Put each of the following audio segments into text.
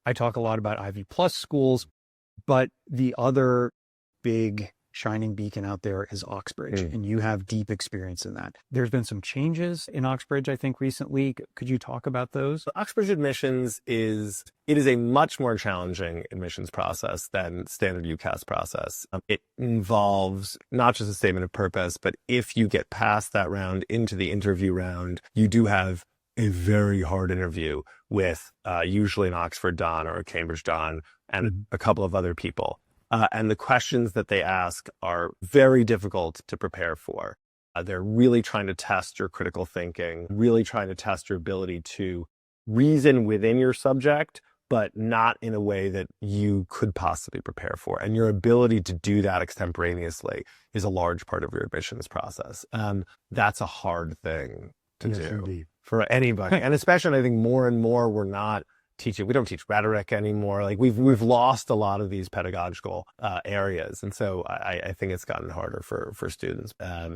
I talk a lot about Ivy Plus schools, but the other big shining beacon out there is Oxbridge, and you have deep experience in that. There's been some changes in Oxbridge, I think, recently. Could you talk about those? Oxbridge admissions is a much more challenging admissions process than standard UCAS process. It involves not just a statement of purpose, but if you get past that round into the interview round, you do have a very hard interview with usually an Oxford Don or a Cambridge Don and a couple of other people. And the questions that they ask are very difficult to prepare for. They're really trying to test your critical thinking, really trying to test your ability to reason within your subject, but not in a way that you could possibly prepare for. And your ability to do that extemporaneously is a large part of your admissions process. That's a hard thing to do Indeed. for anybody. And especially, I think more and more, we don't teach rhetoric anymore. Like we've lost a lot of these pedagogical areas. And so I think it's gotten harder for students.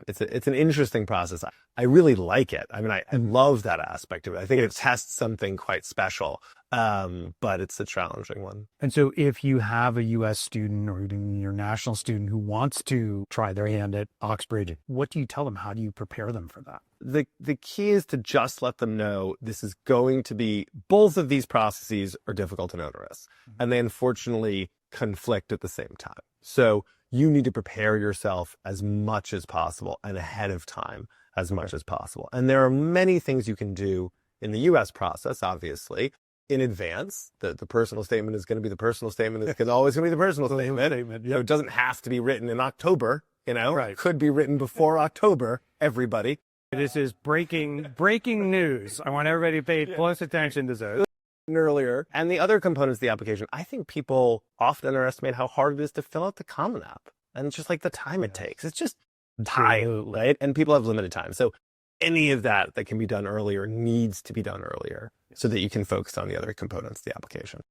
It's an interesting process. I really like it. I mean, I love that aspect of it. I think it tests something quite special. But it's a challenging one. And so if you have a U.S. student or even your national student who wants to try their hand at Oxbridge, what do you tell them? How do you prepare them for that? The key is to just let them know this is going to be, both of these processes are difficult and onerous, and they unfortunately conflict at the same time. So you need to prepare yourself as much as possible and ahead of time as much as possible. And there are many things you can do in the U.S. process, obviously, in advance. The personal statement is going to be the personal statement. It's always going to be the personal statement. You know, it doesn't have to be written in October, Right. It could be written before October, everybody. This is breaking news. I want everybody to pay close attention to this. Earlier. And the other components of the application, I think people often underestimate how hard it is to fill out the Common App. And just like the time it takes. It's just time, right? And people have limited time. So any of that can be done earlier needs to be done earlier so that you can focus on the other components of the application.